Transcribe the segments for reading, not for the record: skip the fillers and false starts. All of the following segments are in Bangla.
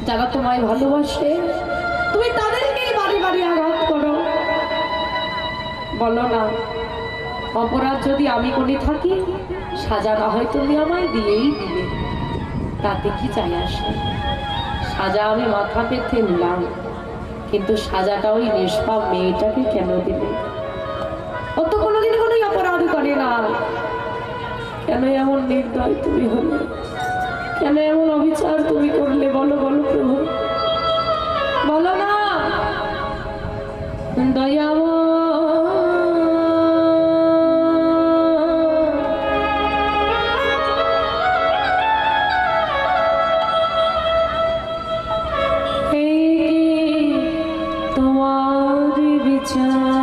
যারা তোমায় ভালোবাসে তুমি তাদেরকেই বাড়ি বাড়ি আঘাত করো। বলো না, অপরাধ যদি আমি করে থাকি সাজা না হয় তুমি আমায় দিয়েই দিবে, তাতে কি চাই আসে? সাজা আমি মাথা পেতে নিলাম, কিন্তু সাজাটা ওই নিষ্পাপ মেয়েটাকে কেন দিবে? ও তো কোনোদিন কোনো অপরাধ করে না, কেন এমন নির্দয় তুমি হলে? কেন এমন অবিচার তুমি করলে? বলো বলো প্রভু, বলো না দয়াব। তোমার বিচার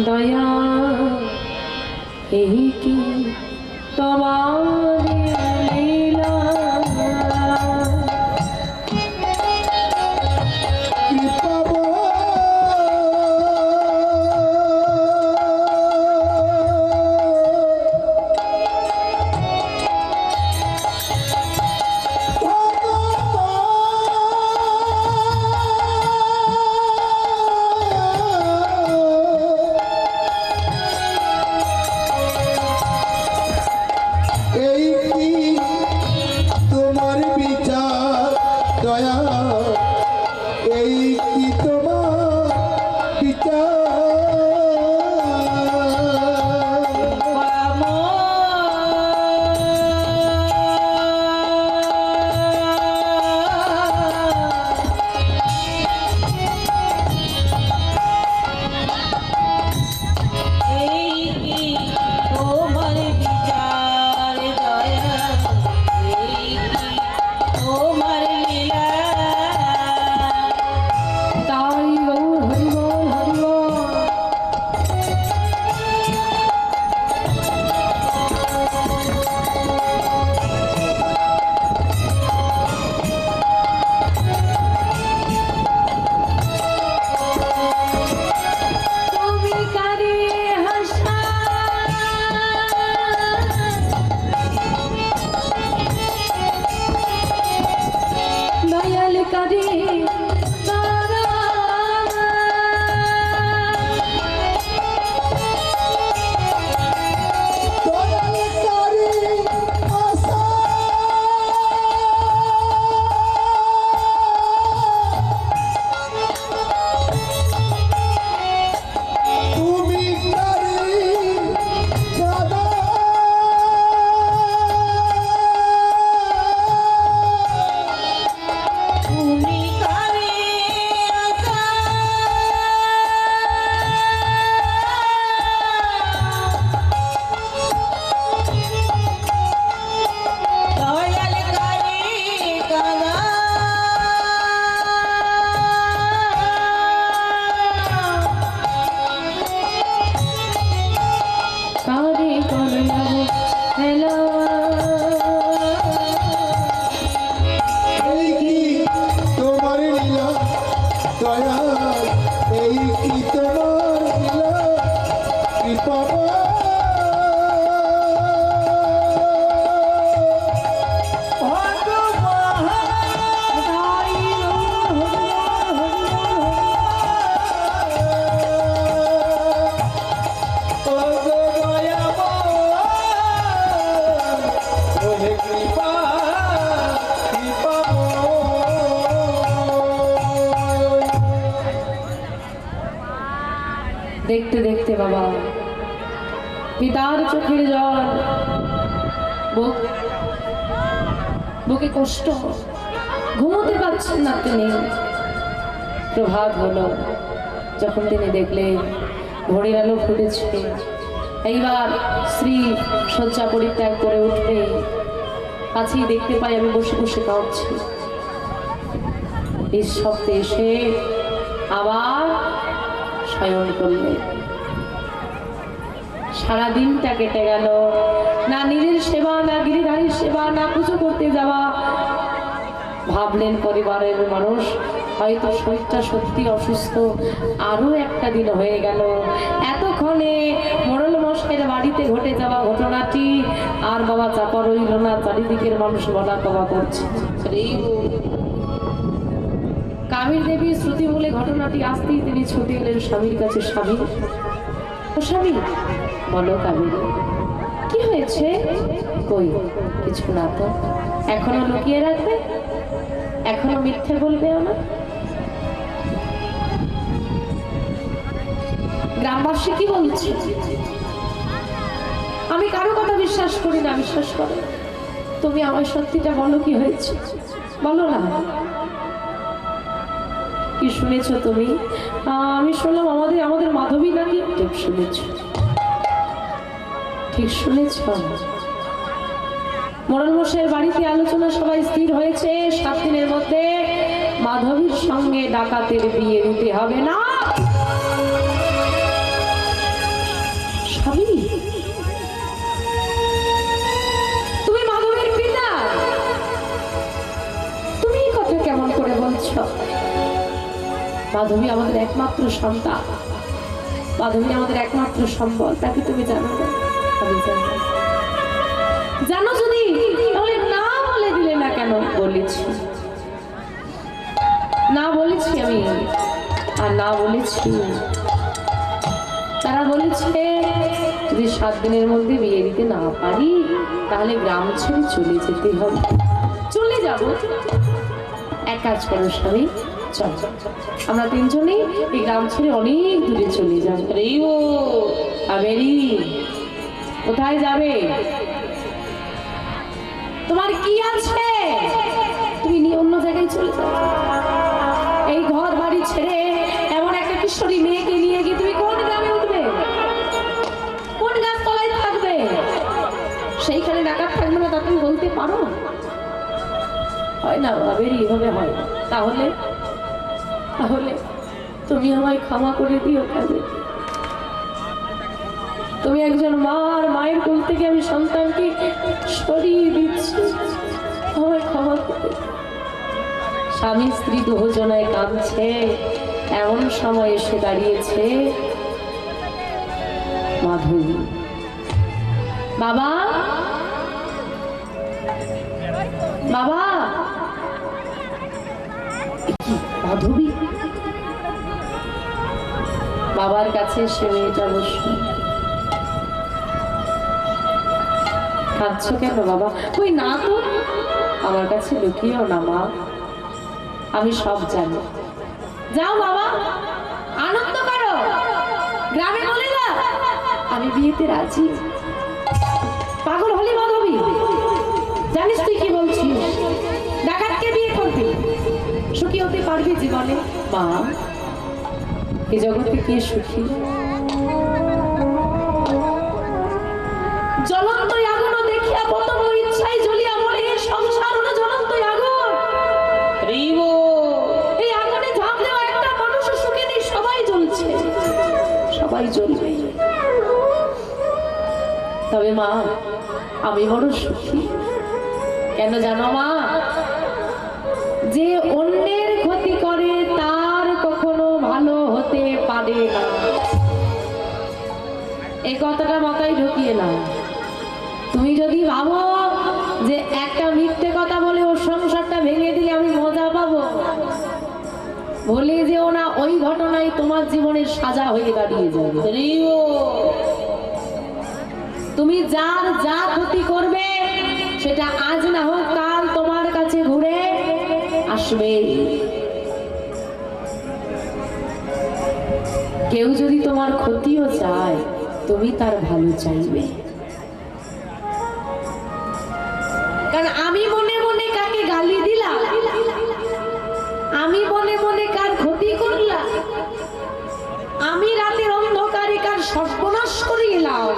দয়া এই কি তোমার লীলা? দেখতে দেখতে বাবা পিতার চোখের জল, বুকে কষ্ট, ঘুমোতে পারছেন না তিনি। প্রভাত হলো, যখন তিনি দেখলেন ভোরের আলো ফুটেছে, এইবার স্ত্রী শয্যা পরিত্যাগ করে উঠবে, কাছেই দেখতে পাই আমি বসে বসে কাঁদছি। এই শব্দে এসে আবার শয়ন করলে। সারাদিনটা কেটে গেল, না নিজের সেবা, না গিরিধারীর সেবা, না পুজো করতে যাওয়া। ভাবলেন পরিবারের মানুষ হয়তো শরীরটা সত্যি অসুস্থ, আরো একটা দিন হয়ে গেল। এতক্ষণে মোড়ল মশাইয়ের বাড়িতে ঘটে যাওয়া ঘটনাটি আর বাবা চাপা রইল না, চারিদিকের মানুষ বলা কবা করছে। কামির দেবীর শ্রুতি বলে ঘটনাটি আসতেই তিনি ছুটে এলেন স্বামীর কাছে। স্বামী, ও স্বামী, বলো কামিনী, কি হয়েছে? কই কিছু না তো। এখনো লুকিয়ে রাখবে? এখনো মিথ্যে বলবে আমার? গ্রামবাসী কি বলছে? আমি কারো কথা বিশ্বাস করি না, বিশ্বাস করো। তুমি আমার সত্যিটা বলো, কি হয়েছে বলো না। কি শুনেছো তুমি? আমি শুনলাম আমাদের মাধবী নাকি। ঠিক শুনেছ, ঠিক শুনেছ। মোড়ল মশাইয়ের বাড়িতে আলোচনা সবাই স্থির হয়েছে 7 দিনের মধ্যে মাধবীর সঙ্গে ডাকাতের বিয়ে দিতে হবে। না স্বামী, তুমি মাধবীর পিতা, তুমি এই কথা কেমন করে বলছো? মাধবী আমাদের একমাত্র সন্তান, মাধবী আমাদের একমাত্র সম্বল, তাকে তুমি জানো না? আমি জানি। জানো যদি, তাহলে না বলে দিলে না কেন? বলেছি, না বলেছি আমি, আর না বলেছি। তারা বলেছে যদি 7 দিনের মধ্যে বিয়ে দিতে না পারি তাহলে গ্রাম ছেড়ে চলে যেতে হবে। চলে যাব। এক কাজ করো স্বামী, চল আমরা 3 জনেই এই গ্রাম ছেড়ে অনেক দূরে চলে যাব। ও আবেরি, কোথায় যাবে? তোমার কি আছে? তুমি নিয়ে অন্য জায়গায় চলে যাও। এই ঘর বাড়ি ছেড়ে এমন একটা কিশোরী মেয়েকে নিয়ে গিয়ে তুমি কোন গ্রামে উঠবে? কোন গাছতলায় থাকবে? সেইখানে ডাকাত থাকবে না, তা তুমি বলতে পারো? হয় না বাবের, এইভাবে হয়। তাহলে তাহলে তুমি আমায় ক্ষমা করে দিও। তুমি একজন মা, আর মায়ের কোল থেকে আমি সন্তানকে সরিয়ে দিচ্ছি, আমায় ক্ষমা করে। স্বামী স্ত্রী দুজনায় কাঁদছে, এমন সময় এসে দাঁড়িয়েছে মাধবী। বাবা, বাবা। মাধবী বাবার কাছে এসে মেয়েটা বসল। কাঁদছো কেন বাবা? ওই না তো, আমার কাছে লুকিয়েও না মা, আমি সব জানি। যাও বাবা, আনন্দ করো, গ্রামে বলে না আমি বিয়েতে রাজি। পাগল হলি মাধবী? জানিস তুই কি বলছিস? ডাকাতকে বিয়ে করবি? সুখী হতে পারবি জীবনে? মা, এই জগতে কে সুখী? জ্বলন্ত আগুন দেখিয়া পতঙ্গ ইচ্ছায় জ্বলিয়া মরে, সংসার হলো জ্বলন্ত আগুন। এই আগুনে ঝাঁপ দেওয়া একটা মানুষ সুখী নেই, সবাই জ্বলছে, সবাই জ্বলবে। তবে মা, আমি বড় সুখী। কেন জানো মা? যে অন্যের ক্ষতি করে তার কখনো ভালো হতে পারে না। এই কথাটা মাথায় ঢুকিয়ে নাও। তুমি যদি ভাবো যে একটা মিথ্যে কথা বলে ওর সংসারটা ভেঙে দিলে আমি মজা পাবো, বলে যেও না, ওই ঘটনায় তোমার জীবনের সাজা হয়ে দাঁড়িয়ে যাবে। তুমি যার যা ক্ষতি করবে সেটা আজ না হোক কাল তোমার কাছে ঘুরে আসবে। কেউ যদি তোমার ক্ষতিও চায়, তুমি তার ভালো চাইবে। কারণ আমি মনে মনে কাকে গালি দিলাম, আমি মনে মনে কার ক্ষতি করলাম, আমি রাতের অন্ধকারে কার সর্বনাশ করে এলাম,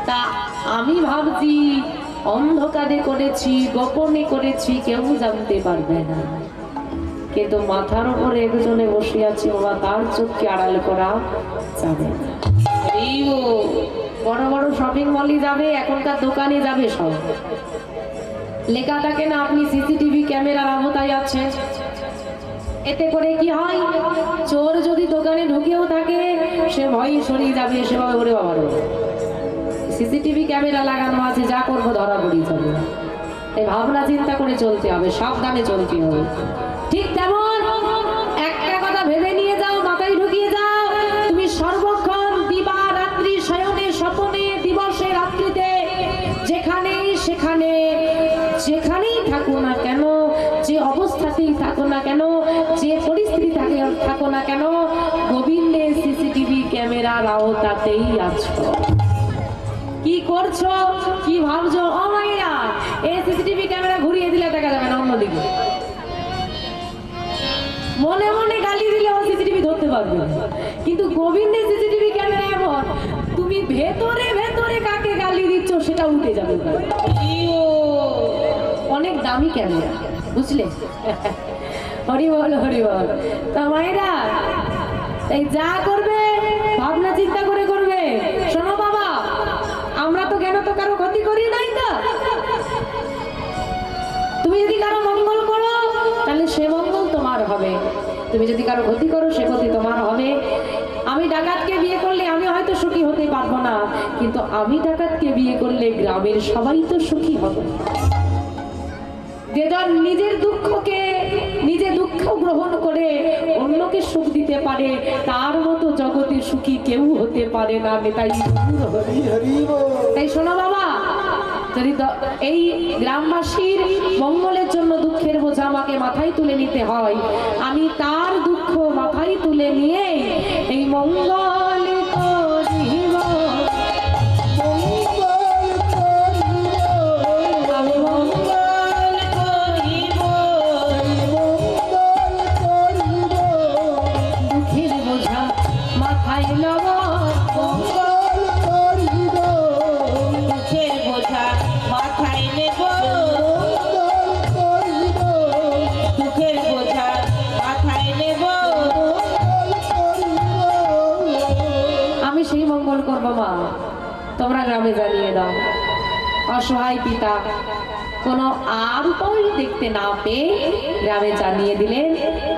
তা আমি ভাবছি অন্ধকারে করেছি, গোপনে করেছি, কেউ জানতে পারবে না। কিন্তু মাথার উপরে একজনে বসে আছে বাবা, তার চোখকে আড়াল করা যাবে না। বড় বড় শপিং মলে যাবে, এখনকার দোকানে যাবে, সব লেখা থাকে না আপনি সিসিটিভি ক্যামেরার আওতায় আছেন। এতে করে কি হয়, চোর যদি দোকানে ঢুকেও থাকে সে ভয়ে সরিয়ে যাবে, সেভাবে করে বাবার সিসিটিভি ক্যামেরা লাগানো আছে, যা করবো ধরা পড়িয়ে যাবে। এই ভাবনা চিন্তা করে চলতে হবে, সাবধানে চলতে হবে। ঠিক তেমন একটা কথা ভেবে নিয়ে যাও, মাথায় ঢুকিয়ে যাও, তুমি সর্বক্ষণ দিবা রাত্রি শয়নে স্বপনে দিবসে রাত্রিতে যেখানেই সেখানে যেখানেই থাকো না কেন, যে অবস্থাতেই থাকো না কেন, যে পরিস্থিতি থাকো না কেন, গোবিন্দের সিসিটিভি ক্যামেরার আওতাতেই আছো। কি করছো, কি ভাবছো, ও মাইয়া এই সিসিটিভি ক্যামেরা ঘুরিয়ে দিলে দেখা যাবে না অন্যদিকে। মনে মনে গালি দিলে ও সিসিটিভি ধরতে পারবে না, কিন্তু গোবিন্দের সিসিটিভি ক্যামেরা এমন তুমি ভেতরে ভেতরে কাকে গালি দিচ্ছ সেটা উঠে যাবে। অনেক দামি ক্যামেরা, বুঝলে? হরি বল হরি বল। তা মায়েরা তাই যা করবে ভাবনা চিন্তা করে করবে। শোনো বাবা, আমরা তো কেন তো কারো ক্ষতি করি নাই, তো তুমি যদি কারো মঙ্গল করো তাহলে সে মঙ্গল তোমার হবে, তুমি যদি কারো ক্ষতি করো সে ক্ষতি তোমার হবে। আমি ডাকাতকে বিয়ে করলে আমি হয়তো সুখী হতে পারবো না, কিন্তু আমি ডাকাতকে বিয়ে করলে গ্রামের সবাই তো সুখী হবে। যেজন নিজের দুঃখকে নিজে দুঃখ গ্রহণ করে অন্যকে সুখ দিতে পারে, তার মতো জগতে সুখী কেউ হতে পারে না। তাই শোনো বাবা, যদি এই গ্রামবাসীর মঙ্গলের জন্য দুঃখের বোঝা আমাকে মাথায় তুলে নিতে হয়, আমি তার দুঃখ মাথায় তুলে নিয়ে এই মঙ্গল করিব। তোমরা গ্রামে জানিয়ে দাও, অসহায় পিতা কোনো আর উপায় দেখতে না পেয়ে গ্রামে জানিয়ে দিলেন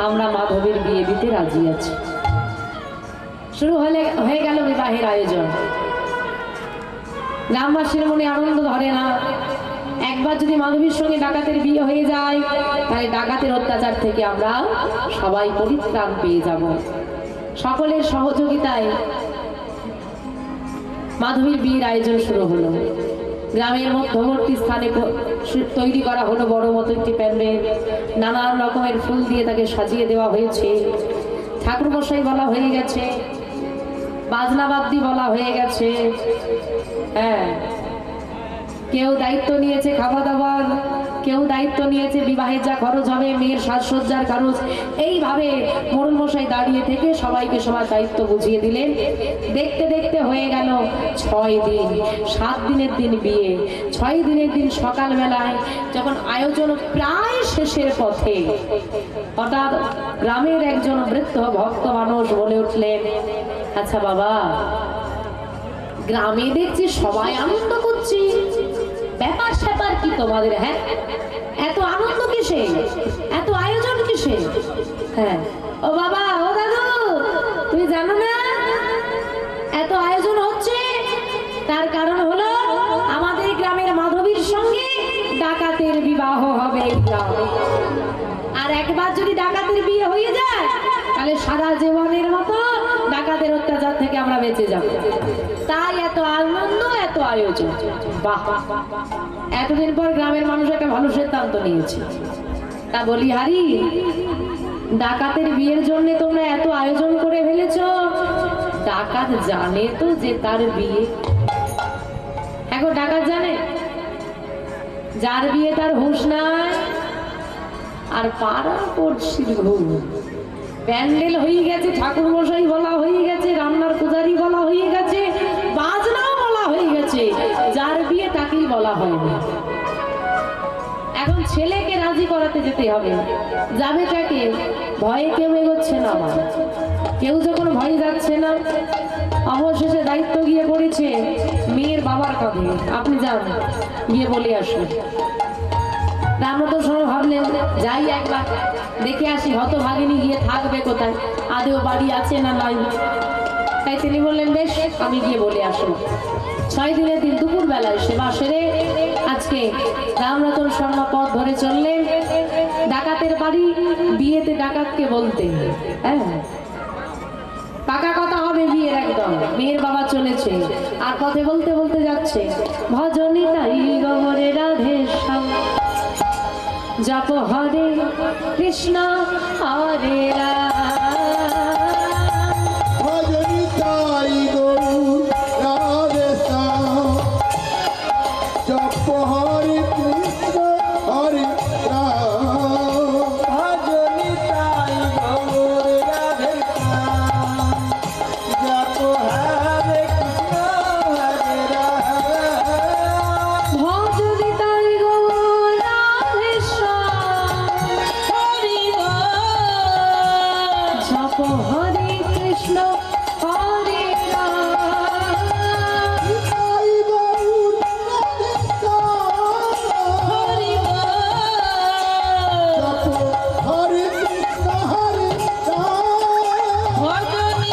আমরা মাধবীর বিয়ে দিতে রাজি আছি। শুরু হয়ে গেল বিবাহের আয়োজন। গ্রামবাসীর মনে আনন্দ ধরে না। একবার যদি মাধবীর সঙ্গে ডাকাতের বিয়ে হয়ে যায় তাহলে ডাকাতের অত্যাচার থেকে আমরা সবাই পরিত্রাণ পেয়ে যাব। সকলের সহযোগিতায় মাধবীর বিয়ের আয়োজন শুরু হলো। গ্রামের মধ্যবর্তী স্থানে তৈরি করা হলো বড় মতো একটি প্যান্ডেল, নানান রকমের ফুল দিয়ে তাকে সাজিয়ে দেওয়া হয়েছে। ঠাকুরমশাই বলা হয়ে গেছে, বাজনাবাদ্যি বলা হয়ে গেছে, হ্যাঁ, কেউ দায়িত্ব নিয়েছে খাওয়া দাওয়ার, কেউ দায়িত্ব নিয়েছে বিবাহের যা খরচ হবে, মেয়ের সাজসজ্জার খরচ। এইভাবে মোড়ল মশাই দাঁড়িয়ে থেকে সবাইকে সবার দায়িত্ব বুঝিয়ে দিলেন। দেখতে দেখতে হয়ে গেল 6 দিন। 7 দিনের দিন বিয়ে, 6 দিনের দিন সকালবেলায় যখন আয়োজন প্রায় শেষের পথে হঠাৎ গ্রামের একজন বৃদ্ধ ভক্ত মানুষ বলে উঠলেন, আচ্ছা বাবা, গ্রামে দেখছি সবাই আনন্দ করছি, ব্যাপার স্যাপার কি তোমাদের? হ্যাঁ, এত আনন্দ কিসে, এত আয়োজন কিসে? হ্যাঁ, ও বাবা, ও দাদু, তুমি জানো না এত আয়োজন হচ্ছে? তার কারণ হলো আমাদের গ্রামের মাধবীর সঙ্গে ডাকাতের বিবাহ হবে এই গ্রামে। আর একবার যদি ডাকাতের বিয়ে হয়ে যায় তাহলে সারা জীবনের মতো ডাকাতের অত্যাচার থেকে আমরা বেঁচে যাব। তাই এত আনন্দ, এত আয়োজন। বাহ, এতদিন পর গ্রামের মানুষ একটা ভালো সিদ্ধান্ত নিয়েছে। তা বলি হারি, ডাকাতের বিয়ের জন্য তোমরা এত আয়োজন করে ফেলেছ, ডাকাত জানে তো যে তার বিয়ে? এখন ডাকাত জানে যার বিয়ে তার হুঁশ নাই, আর পাড়া পড়শির ঘুম। প্যান্ডেল হয়ে গেছে, ঠাকুর মশাই বলা হয়ে গেছে, রান্নার পূজারি বলা হয়ে গেছে, বাজনাও বলা হয়ে গেছে, যার বিয়ে তাকেই বলা হয়নি। এখন ছেলেকে রাজি করাতে যেতে হবে, যাবে কাকে? ভয়ে কেউ এগোচ্ছে না। আমার কেউ যখন ভয়ে যাচ্ছে না, অবশেষে দায়িত্ব গিয়ে পড়েছে মেয়ের বাবার কাঁধে। আপনি যান, গিয়ে বলে আসুন। রামরতন শর্মা ভাবলেন যাই একবার দেখে আসি, হতভাগিনী গিয়ে থাকবে কোথায়, আদেও বাড়ি আছে না নাই। তাই তিনি বললেন বেশ আমি গিয়ে বলে আসবো। 6 দিনের দিন দুপুর বেলায় সেবা সেরে আজকে রামরতন শর্মা পথ ধরে চললেন ডাকাতের বাড়ি। বিয়েতে ডাকাতকে বলতে হ্যাঁ পাকা কথা হবে বিয়ের একদম। মেয়ের বাবা চলেছে আর পথে বলতে বলতে যাচ্ছে ভজনী তাই গহরে রাধে শ্যাম জপ হরে কৃষ্ণ হরে ভজনী তাই গৌর রাধে শ্যাম জপ হরে কৃষ্ণ হরে রাম। ভজনী তাই গৌর রাধে শ্যাম জপ হরে কৃষ্ণ হরে রাম। ভজনী তাই গৌর রাধে শ্যাম জপ হরে কৃষ্ণ হরে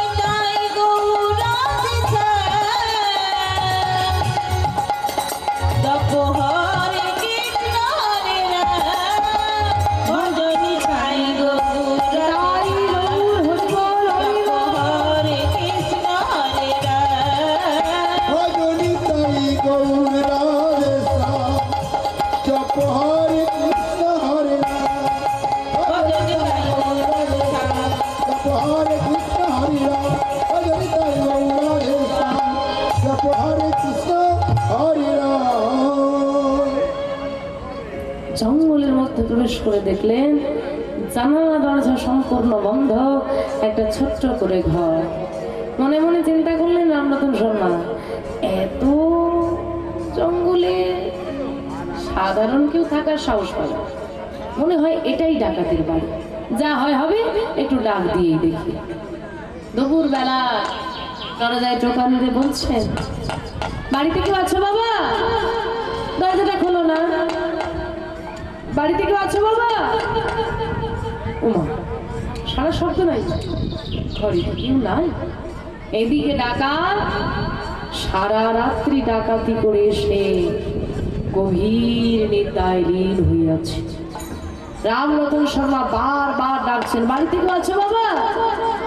তাই গৌর রাধে শ্যাম জপ হরে কৃষ্ণ হরে রাম। ভজনী তাই গৌর রাধে শ্যাম জপ হরে কৃষ্ণ হরে রাম। ভজনী তাই গৌর রাধে শ্যাম জপ হরে কৃষ্ণ হরে রাম। ভজনী তাই গৌর রাধে শ্যাম জপ হরে কৃষ্ণ হরে রাম। জঙ্গলের মধ্যে প্রবেশ করে দেখলেন জানালা দরজা সম্পূর্ণ বন্ধ, একটা ছোট্ট করে ঘর। মনে মনে চিন্তা করলেন রামরতন শর্মা এত জঙ্গলে সাধারণ কেউ থাকার সাহস পাবে, মনে হয় এটাই ডাকাতের বাড়ি, যা হয় হবে একটু ডাক দিয়েই দেখি। দুপুর বেলা দরজায় টোকা মেরে বলছেন বাড়িতে কেউ আছো বাবা? দরজাটা খোলো না। বাড়িতে কেউ আছো বাবা? ওমা সারা শব্দ নাই, ঘরে তো কেউ নাই। এদিকে ডাকাত সারা রাত্রি ডাকাতি করে এসে গভীর নিদ্রায় লীন হইয়াছে। রামরতন শর্মা বারবার ডাকছেন বাড়িতে কেউ আছো বাবা?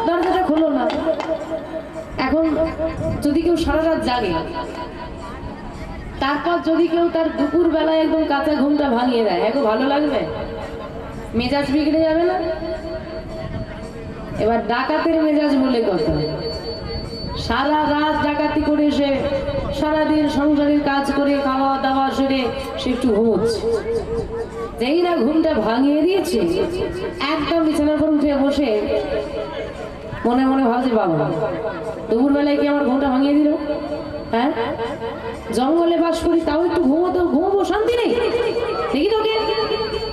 দরজাটা খোলো না। এখন যদি কেউ সারা রাত জাগে, তারপর যদি কেউ তার দুপুর বেলায় একদম কাঁচা ঘুমটা ভাঙিয়ে দেয়, এখন ভালো লাগবে? মেজাজ বিগড়ে যাবে না? এবার ডাকাতের মেজাজ বলে কথা, সারা রাত ডাকাতি করে এসে সারাদিন সংসারের কাজ করে খাওয়া দাওয়া সেরে সে একটু ঘুমোচ্ছে। যেই না ঘুমটা ভাঙিয়ে দিয়েছে একদম বিছানার উপর উঠে বসে মনে মনে ভাবছে বাবা দুপুর বেলায় কি আমার ঘুমটা ভাঙিয়ে দিল? হ্যাঁ জঙ্গলে বাস করি তাও একটু ঘুমবো শান্তি নেই দেখি তোকে।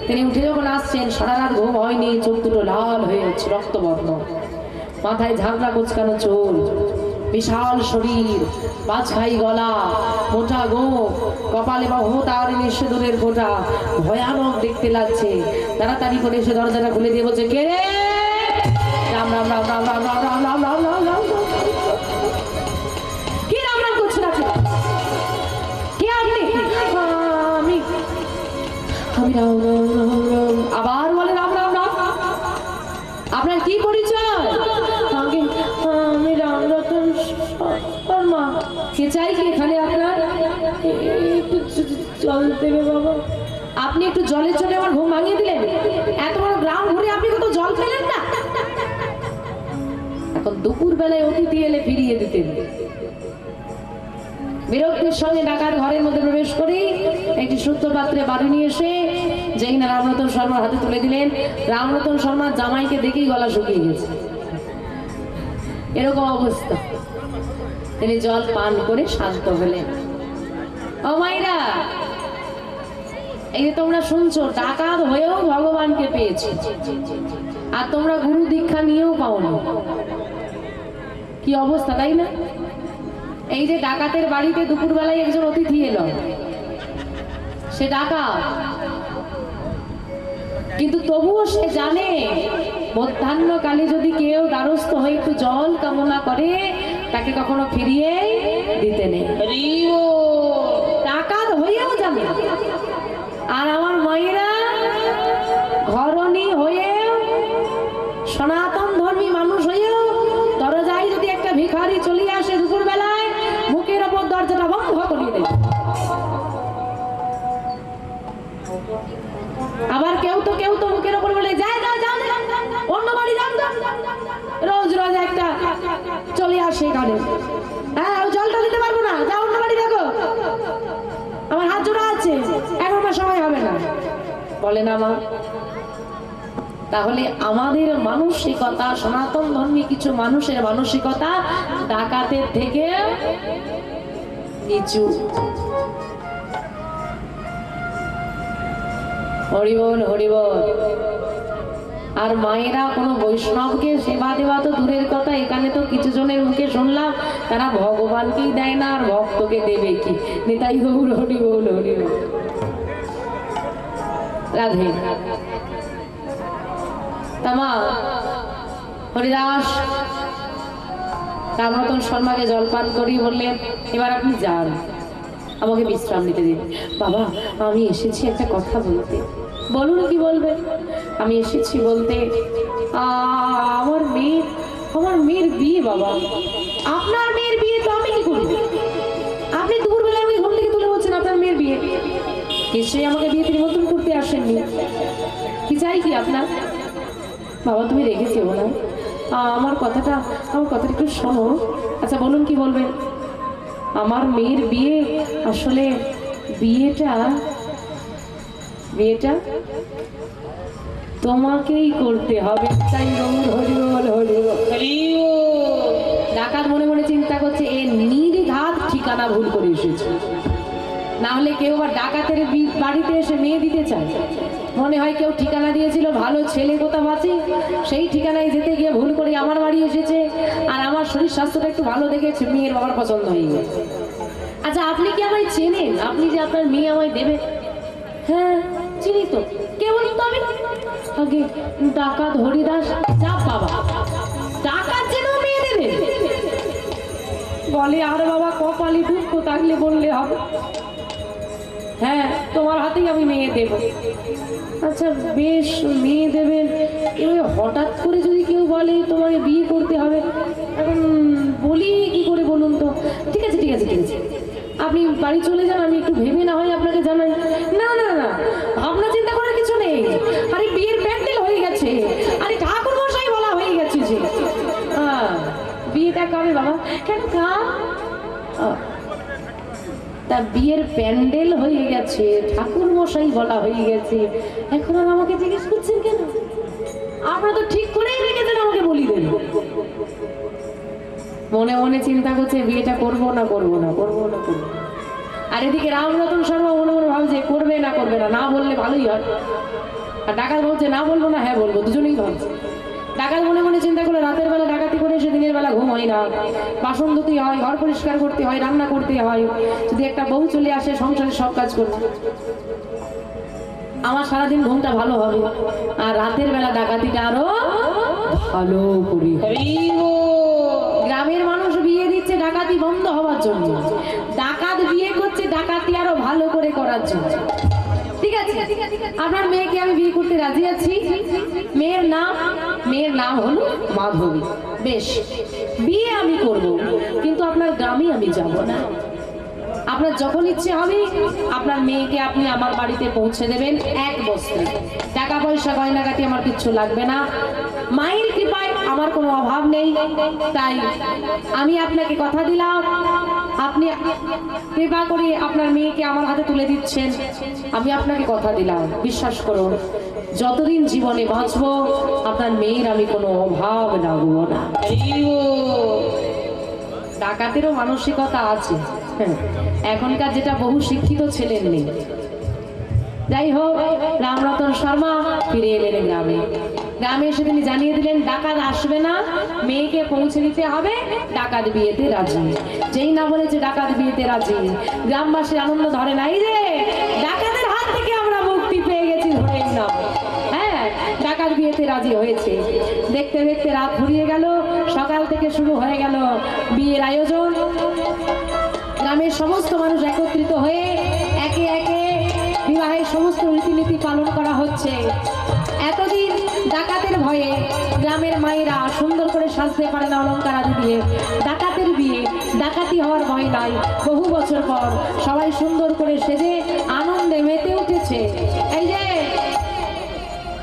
তিনি উঠে যখন আসছেন সারা রাত ঘুম হয়নি, চোখ দুটো লাল হয়ে যাচ্ছে রক্তবর্ণ, মাথায় ঝাঁকড়া কোচকানো চুল, বিশাল শরীর, বাজখাই গলা, মোটা গোঁফ, কপালে বা তার নিঃসেদনের ফোঁটা, ভয়ানক দেখতে লাগছে। তাড়াতাড়ি করে এসে দরজাটা খুলে দিয়ে বলছে কে রে? রাম রাম রাম রাম রাম রাম রাম রাম রাম রাম রাম। কি রাম রাম করছেন আপনি? কে আপনি? আমি আমি রাম রাম রাম রাম। আবার বলে রাম রাম রাম। আপনার কি পরিচয়? আমি রামরতন শর্মা। কে চাই কি এখানে আপনার? একটু জল দেবে বাবা। আপনি একটু জলের জন্য আমার ঘুম ভাঙিয়ে দিলেন। এত বড় গ্রাম ঘুরে আপনি কত জল পেলেন না? এখন দুপুর বেলায় অতিথি এলে ফিরিয়ে দিতেন। বিরক্তির সঙ্গে ডাকাত ঘরের মধ্যে প্রবেশ করে একটি শুদ্ধ পাত্রে বাড়ি নিয়ে এসে যেই না রামরতন শর্মার হাতে তুলে দিলেন। রামরতন শর্মার জামাইকে দেখেই গলা শুকিয়ে গেছে, এরকম অবস্থা। তিনি জল পান করে শান্ত হলেন। ও মাইরা, এই যে তোমরা শুনছো ডাকাত হয়েও ভগবানকে পেয়েছো, আর তোমরা গুরু দীক্ষা নিয়েও পাওনি, কি অবস্থা তাই না? এই যে ডাকাতের বাড়িতে দুপুর বেলায় একজন অতিথি এলো, সে ডাকাত কিন্তু তবুও সে জানে মধ্যাহ্নকালে যদি কেউ দ্বারস্থ হয়ে একটু জল কামনা করে তাকে কখনো ফিরিয়ে দিতে নেই। ডাকাত হয়েও জানে। আর আমার মায়েরা ঘরণী হয়ে সনাতন ধর্মী মানুষ হয়েও দরজায় যদি একটা ভিখারি চলে আসে দুপুর বেলায় মুখের ওপর দরজাটা বন্ধ করিয়ে দেয়। আবার কেউ তো মুখের ওপর বলে যাও অন্য বাড়ি যাও, রোজ রোজ একটা চলে আসে এখানে, হ্যাঁ জলটা দিতে পারবো না, যাও অন্য বাড়ি দেখো, আমার হাত জোড়া আছে, এখন আমার সময় হবে না, বলে না মা। তাহলে আমাদের মানসিকতা, সনাতন ধর্মী কিছু মানুষের মানসিকতা ডাকাতের থেকে নিচু। হরিবল হরিবল। আর মায়েরা কোনো বৈষ্ণবকে সেবা দেওয়া তো দূরের কথা, এখানে তো কিছু জনের মুখে শুনলাম তারা ভগবানকেই দেয় না আর ভক্তকে দেবে কি। নিতাই গৌর হরিবল হরিবল। রাধে। তামা হরিদাস রামরতন শর্মাকে জলপান করি বললেন এবার আপনি যান, আমাকে বিশ্রাম নিতে দিন। বাবা আমি এসেছি একটা কথা বলতে। বলুন কি বলবেন? আমি এসেছি বলতে আমার মেয়ের বিয়ে। বাবা আপনার মেয়ের বিয়ে তো আমি কি করব? আপনি দুপুরবেলা আমি ঘুম থেকে তুলে বলছেন আপনার মেয়ের বিয়ে। নিশ্চয়ই আমাকে বিয়েতে নিমন্ত্রণ করতে আসেননি। কি চাই কি আপনার? বাবা তুমি রেখেছো না, আমার কথাটা একটু শোনো। আচ্ছা বলুন কি বলবেন? আমার মেয়ের বিয়ে, আসলে বিয়েটা তোমাকেই করতে হবে। তাই হরিবল হরিবল। ডাকাত মনে মনে চিন্তা করছে এ নির্ঘাত ঠিকানা ভুল করে এসেছে, না হলে কেউ আবার ডাকাতের বাড়িতে এসে মেয়ে দিতে চায়। মনে হয় কেউ ঠিকানা দিয়েছিল ভালো ছেলে কোথাও আছে, সেই ঠিকানায় যেতে গিয়ে ভুল করে আমার বাড়ি এসেছে, আর আমার শরীর স্বাস্থ্যটা একটু ভালো দেখেছে, মেয়ের বাবার পছন্দ হয়ে গেছে। আচ্ছা আপনি কি আমায় চেনেন? আপনি যে আপনার মেয়ে আমায় দেবে? হ্যাঁ চিনি তো। কে বলুন তো? আমি আগে ডাকাত হরিদাস। যা বাবা, ডাকাত যেন মেয়ে দেবে? বলে আর বাবা কপালে দুঃখ থাকলে বললে হবে। হ্যাঁ তোমার হাতেই আমি মেয়ে দেব। আচ্ছা বেশ মেয়ে দেবেন, এবার হঠাৎ করে যদি কেউ বলে তোমাকে বিয়ে করতে হবে, এখন বলি কি করে বলুন তো? ঠিক আছে ঠিক আছে ঠিক আছে, আপনি বাড়ি চলে যান, আমি একটু ভেবে না হয় আপনাকে জানাই। না না না ভাবনা চিন্তা করার কিছু নেই। আরে বিয়ের প্যান্ডেল হয়ে গেছে, আরে ঠাকুর মশাই বলা হয়ে গেছে যে হ্যাঁ বিয়েটা কবে বাবা? কেন কা তা বিয়ের প্যান্ডেল হয়ে গেছে, ঠাকুর মশাই বলা হয়ে গেছে, এখন আর আমাকে জিজ্ঞেস করছেন কেন? আপনারা তো ঠিক করেই রেখেছেন আমাকে বলি দেন। মনে মনে চিন্তা করছে বিয়েটা করবো না। আর এদিকে রামরতন শর্মা মনে মনে ভাবছে করবে না, না বললে ভালোই হয়। আর ডাকাত বলছে না বলবো না, হ্যাঁ বলবো, দুজনেই ভাবছে। ডাকাত মনে মনে চিন্তা করে রাতের বেলা ডাকাতি করে এসে দিনের বেলা ঘুম হয় না, বাসন ধুতে হয়, ঘর পরিষ্কার করতে হয়, রান্না করতে হয়, যদি একটা বউ চলে আসে সংসারের সব কাজ করবে, আমার সারাদিন ঘুমটা ভালো হবে, আর রাতের বেলা ডাকাতিটা আরো ভালো করি। গ্রামের মানুষ বিয়ে দিচ্ছে ডাকাতি বন্ধ হওয়ার জন্য, ডাকাত বিয়ে করছে ডাকাতি আরো ভালো করে করার জন্য। ঠিক আছে আপনার মেয়েকে আমি বিয়ে করতে রাজি আছি। মেয়ের নাম হলো মাধবী। বেশ বিয়ে আমি করব, কিন্তু আপনার গ্রামে আমি যাব না। আপনার যখন ইচ্ছে হবে আপনার মেয়েকে আপনি আমার বাড়িতে পৌঁছে দেবেন এক বস্তায়। টাকা পয়সা গয়নাগাটি আমার কিচ্ছু লাগবে না, মায়ের কৃপায় আমার কোনো অভাব নেই। তাই আমি আপনাকে কথা দিলাম, আপনি কৃপা করে আপনার মেয়েকে আমার হাতে তুলে দিচ্ছেন। আমি আপনাকে কথা দিলাম, বিশ্বাস করুন যতদিন জীবনে বাঁচবো আপনার মেয়ের আমি কোনো অভাব রাখবো না। ডাকাতেরও মানসিকতা আছে, এখনকার যেটা বহু শিক্ষিত ছেলের নেই। যাই হোক রামরতন শর্মা ফিরে এলেন গ্রামে এসে তিনি জানিয়ে দিলেন ডাকাত আসবে না, মেয়েকে পৌঁছে দিতে হবে, ডাকাত বিয়েতে রাজি। যেই না বলেছে ডাকাত বিয়েতে রাজি, গ্রামবাসীর আনন্দ ধরে নাই রে, ডাকাতের হাত থেকে আমরা মুক্তি পেয়ে গেছি, ধরেই না। হ্যাঁ একার বিয়েতে রাজি হয়েছে। দেখতে দেখতে রাত ফুরিয়ে গেল, সকাল থেকে শুরু হয়ে গেল বিয়ের আয়োজন। গ্রামের সমস্ত মানুষ একত্রিত হয়ে একে একে বিবাহের সমস্ত রীতিনীতি পালন করা হচ্ছে। এতদিন ডাকাতের ভয়ে গ্রামের মায়েরা সুন্দর করে সাজতে পারে না অলঙ্কার আদি দিয়ে। ডাকাতের বিয়ে, ডাকাতি হওয়ার ভয় নাই। বহু বছর পর সবাই সুন্দর করে সেজে আনন্দে মেতে উঠেছে। এই যে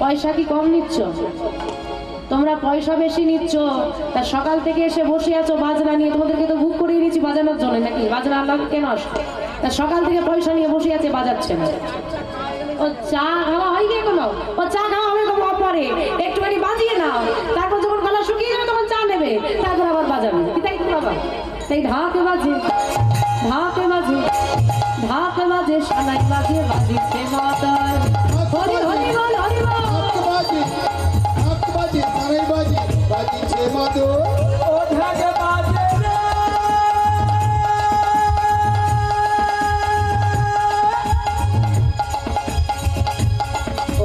পয়সা কি কম নিচ্ছ? তোমরা পয়সা বেশি নিচ্ছ, তা সকাল থেকে এসে বসে আছো বাজনা নিয়ে। তোমাদেরকে তো বুক করে নিয়েছি বাজানোর জন্য, নাকি? বাজনা আল্লাহ কেন আসে? তা সকাল থেকে পয়সা নিয়ে বসে আছে, বাজাচ্ছে না। ও চা খাওয়া হয় গিয়ে কোনো? ও চা খাওয়া হবে কোনো পরে, একটুখানি বাজিয়ে নাও, তারপর যখন গলা শুকিয়ে যাবে তখন চা নেবে, তারপর আবার বাজাবে। কি তাই তো বাবা? তাই ঢাকে বাজে, ঢাকে বাজে, ঢাকে বাজে, সানাই বাজে, বাজিছে মাতার। হরি হরি বল, হরি বল। বাজিছে মাদল। ও ঢাক বাজে রে,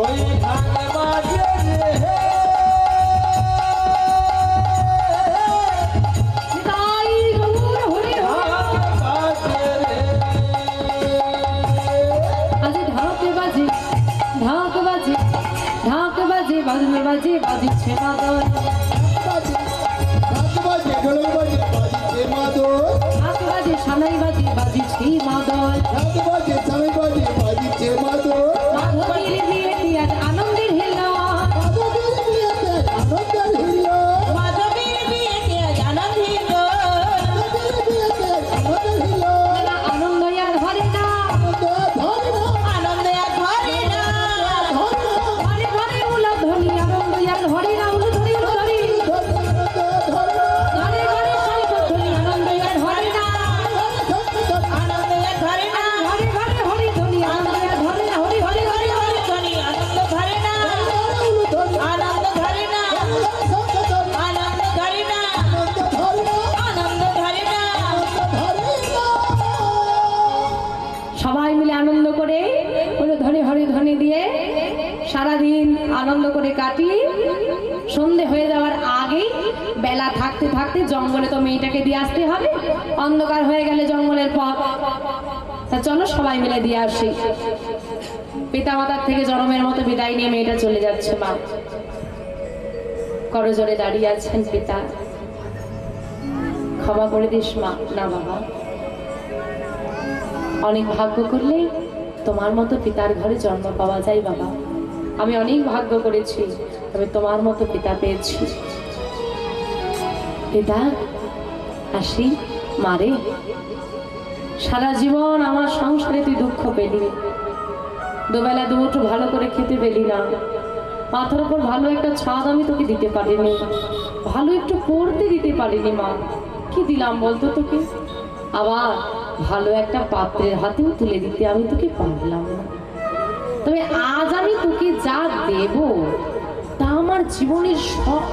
ওই ঢাক বাজে রে, তাই গৌর হরি হরি। ঢাক বাজে রে, আজ ঢাকে বাজে, ঢাক বাজে, ঢাক বাজে, বাজবে বাজে, বাজিছে মাদল। ঢোলক বাজে বাজিছে মাদল। ঢাক বাজে, সানাই বাজে, বাজিছে মাদল। ঢাক বাজে সানাই বাজে বাজিছে মাদল। মাধবীর বিয়েতে আজ আনন্দের হেলা। মাধবীর বিয়েতে আনন্দের হিল। মাধবীর বিয়েতে আজ আনন্দ হইল। মাধবীর বিয়েতে আনন্দের হিল। মেলা আনন্দ আর ঘরে না, আনন্দ আর ঘরে না। ঘরে ঘরে উলধ্বনি, আনন্দ আর ঘরে না, উলধ্বনি উলধ্বনি। ঘরে ঘরে শঙ্খধ্বনি, আনন্দ আর ঘরে না। আনন্দ আর ঘরে না। ঘরে ঘরে হরিধ্বনি, আনন্দ আর ঘরে না। হরি হরি হরি হরি। ধ্বনি আনন্দ ঘরে না। আনন্দ ঘরে না। আনন্দ ঘরে না। আনন্দ ঘরে না। সবাই মিলে আনন্দ করে উলধ্বনি হরিধ্বনি দিয়ে সারাদিন আনন্দ করে কাটি। সন্ধে হয়ে যাওয়ার আগেই বেলা থাকতে থাকতে জঙ্গলে তো মেয়েটাকে দিয়ে আসতে হবে। অন্ধকার হয়ে গেলে জঙ্গলের পথ, তা চলো সবাই মিলে দিয়ে আসি। পিতামাতার থেকে জনমের মতো বিদায় নিয়ে মেয়েটা চলে যাচ্ছে। মা করজোড়ে দাঁড়িয়ে আছেন পিতা। ক্ষমা করে দিস মা। না বাবা, অনেক ভাগ্য করলে তোমার মতো পিতার ঘরে জন্ম পাওয়া যায় বাবা। আমি অনেক ভাগ্য করেছি, তবে তোমার মতো পিতা পেয়েছি। পিতা আসি। মারে, সারা জীবন আমার সংসারে তুই দুঃখ পেলি, দুবেলা দুমুঠো ভালো করে খেতে পেলি না, মাথার উপর ভালো একটা ছাদ আমি তোকে দিতে পারিনি, ভালো একটু পড়তে দিতে পারিনি। মা, কি দিলাম বলতো তোকে? আবার ভালো একটা পাত্রের হাতেও তুলে দিতে আমি তোকে পারলাম না। তবে আজ আমি তোকে যা দেব তা আমার জীবনের সব।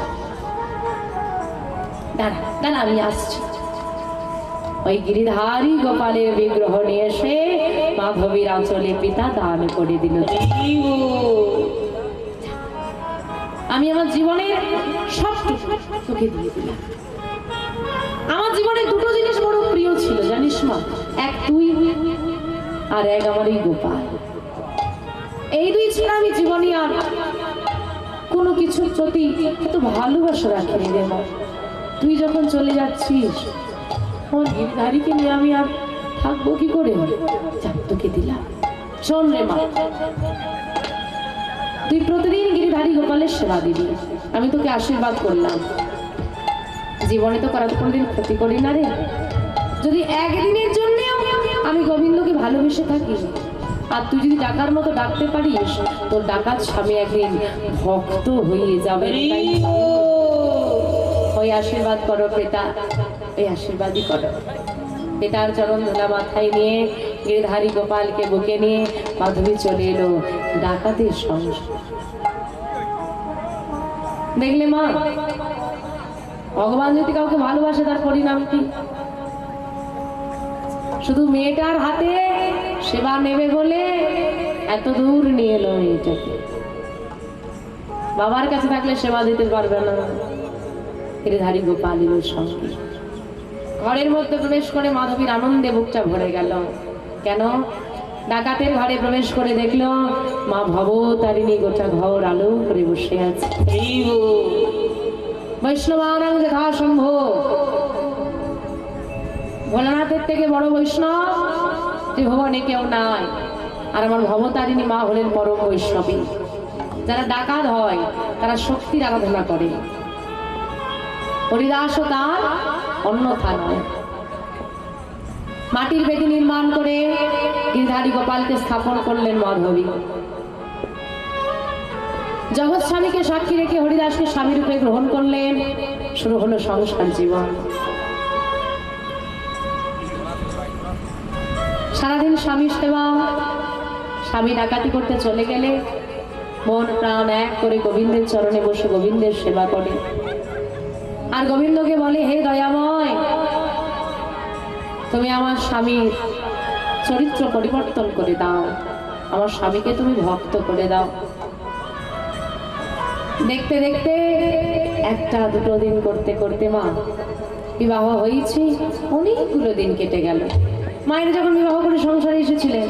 দাঁড়া দাঁড়া, আমি আসছি। ওই গিরিধারী গোপালের বিগ্রহ নিয়ে এসে মাধবীর আঁচলে পিতা দান করে দিল। আমি আমার জীবনের সবটুকু তোকে দিয়ে দিলাম। আমার জীবনে দুটো জিনিস বড় প্রিয় ছিল জানিস মা, এক তুই আর এক আমার এই গোপাল। এই দুই ছিল আমি জীবনে আর কোনো কিছুর প্রতি এত ভালোবাসা রাখিনি রে মা। তুই যখন চলে যাচ্ছিস আমার গিরিধারীকে নিয়ে আমি আর থাকবো কি করে? তোকে দিলাম। শোন রে মা, তুই প্রতিদিন গিরিধারী গোপালের সেবা দিবি। আমি তোকে আশীর্বাদ করলাম, জীবনে তো করার কোনদিন ক্ষতি করি না রে। যদি একদিনের জন্য আমি গোবিন্দকে ভালোবেসে থাকি আর তুই যদি ডাকার মতো ডাকতে পারিস, তোর ডাকাত স্বামী একদিন ভক্ত হয়ে যাবে। ওই আশীর্বাদ করো পিতা, এই আশীর্বাদই করো। পিতার চরণ ধুলা মাথায় নিয়ে গিরিধারী গোপালকে বুকে নিয়ে মাধবী চলে এলো ডাকাতের সংসার। দেখলে মা, ভগবান যদি কাউকে ভালোবাসে তার পরিণাম কি? শুধু মেয়েটার হাতে সেবা নেবে বলে এত দূর নিয়ে এলো মেয়েটাকে। বাবার কাছে থাকলে সেবা দিতে পারবে না। গিরিধারী গোপাল এর সঙ্গে ঘরের মধ্যে প্রবেশ করে মাধবীর আনন্দে বুকটা ভরে গেল। কেন? ডাকাতের ঘরে প্রবেশ করে দেখলো মা ভবতারিণী গোটা ঘর আলো করে বসে আছে। বৈষ্ণবানাং যথা সম্ভব, ভোলানাথের থেকে বড় বৈষ্ণব ত্রিভুবনে কেউ নাই। আর আমার ভবতারিণী মা হলেন পরম বৈষ্ণবী। যারা ডাকাত হয় তারা শক্তির আরাধনা করে, হরিদাসও তার অন্যথা নয়। মাটির বেদি নির্মাণ করে গিরিধারী গোপালকে স্থাপন করলেন মাধবী। জগৎ স্বামীকে সাক্ষী রেখে হরিদাসকে স্বামী রূপে গ্রহণ করলেন। শুরু হলো সংসার জীবন। সারাদিন স্বামী সেবা, স্বামী ডাকাতি করতে চলে গেলে মন প্রাণ এক করে গোবিন্দের চরণে বসে গোবিন্দের সেবা করে। আর গোবিন্দকে বলে, হে দয়াময়, তুমি আমার স্বামীর চরিত্র পরিবর্তন করে দাও, আমার স্বামীকে তুমি ভক্ত করে দাও। দেখতে দেখতে একটা দুটো দিন করতে করতে মা বিবাহ হয়েছে, অনেকগুলো দিন কেটে গেল। মায়ের যখন বিবাহ করে সংসারে এসেছিলেন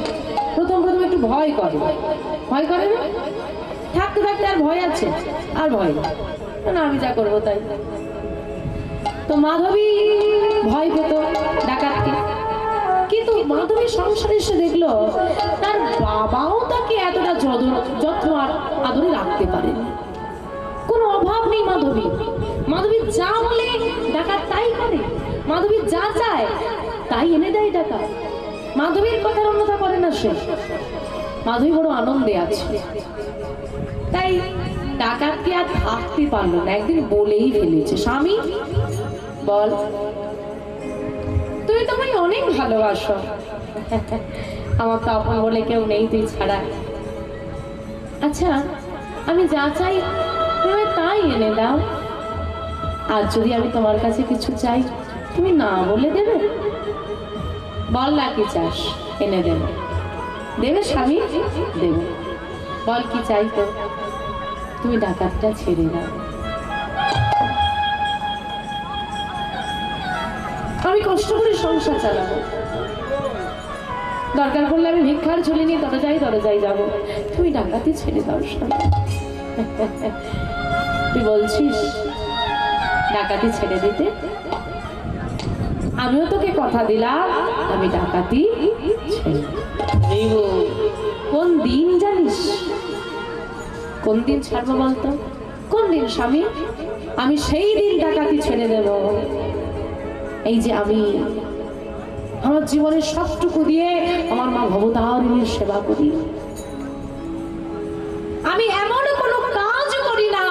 প্রথম একটু ভয় করে না? থাকতে থাকতে আর ভয় আছে? আর ভয় না, আমি যা করবো তাই। তো মাধবী ভয় পেত ডাকাতকে, কিন্তু মাধবী সংসারে এসে দেখলো তার বাবাও তাকে এতটা যত্ন আর আদরে রাখতে পারেনি। কোনো অভাব নেই মাধবী যা বলে ডাকাত তাই করে, মাধবী যা চায় তাই এনে দেয় ডাকাত। মাধবীর কথা অন্যথা করে না সে। মাধবী বড় আনন্দে আছে। তাই ডাকাতকে আর থাকতে পারলো না, একদিন বলেই ফেলেছে, স্বামী বল, তুমি তোমায় অনেক ভালোবাসো, আমার তো আপন বলে কেউ নেই তুই ছাড়া। আচ্ছা, আমি যা চাই তুমি তাই এনে দাও। আর যদি আমি তোমার কাছে কিছু চাই তুমি না বলে দেবে? বল না কি চাস, এনে দেবে। দেবে স্বামী? দেবে। বল কি চাই তো? তুমি ডাকাতটা ছেড়ে দাও, আমি কষ্ট করে সংসার চালাবো, দরকার পড়লে আমি ভিক্ষার ঝুলি নিয়ে দরজায় যাবো, তুমি ডাকাতি ছেড়ে দাও স্বামী। তুই বলছিস ডাকাতি ছেড়ে দিতে? আমিও তোকে কথা দিলাম আমি ডাকাতি ছেড়ে দেব। কোন দিন জানিস? কোন দিন ছাড়বো বলতো? কোন দিন স্বামী? আমি সেই দিন ডাকাতি ছেড়ে দেব, এই যে আমি আমার জীবনের সবটুকু দিয়ে আমার মা ভবতারিণীর সেবা করি। আমি এমন কোনো কাজ করি না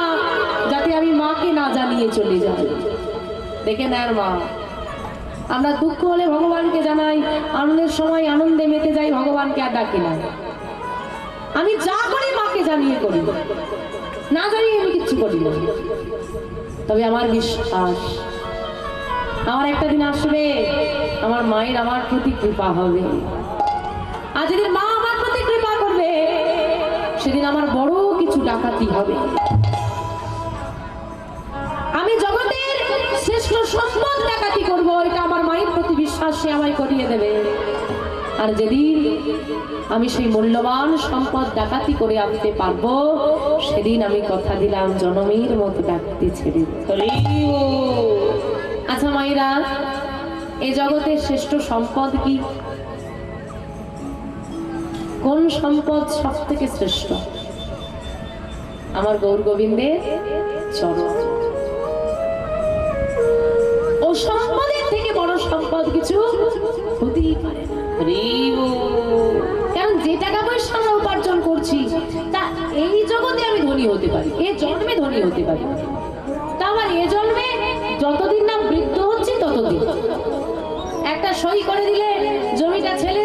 যাতে আমি মাকে না জানিয়ে চলে যাই। দেখে নেন মা, আমরা দুঃখ হলে ভগবানকে জানাই, আনন্দের সময় আনন্দে মেতে যাই, ভগবানকে আর ডাকি না। আমি যা করি মাকে জানিয়ে করি, না জানিয়ে আমি কিচ্ছু করি না। তবে আমার বিশ্বাস আমার একটা দিন আসবে আমার মায়ের আমার প্রতি কৃপা হবে। আর যেদিন মা আমার প্রতি কৃপা করবে সেদিন আমার বড় কিছু ডাকাতি হবে। আমি জগতের শ্রেষ্ঠ সম্পদ ডাকাতি করবো, এটা আমার মায়ের প্রতি বিশ্বাস সে আমায় করিয়ে দেবে। আর যেদিন আমি সেই মূল্যবান সম্পদ ডাকাতি করে আনতে পারবো সেদিন আমি কথা দিলাম জনমের মতো ডাকতে ছেড়ে দেব। আচ্ছা মায়েরা, এই জগতের শ্রেষ্ঠ সম্পদ কি? কোন সম্পদ সব থেকে শ্রেষ্ঠ? আমার গৌর গোবিন্দের চরণ। ও সম্পদের থেকে বড় সম্পদ কিছু হতেই পারে না। কারণ যে টাকা পয়সা আমরা উপার্জন করছি তা এই জগতে আমি ধনী হতে পারি, এ জন্মে ধনী হতে পারি, তা আমার এ জন্মে যতদিন না বৃদ্ধ হচ্ছে ততদিন। একটা সই করে দিলে জমিটা ছেলে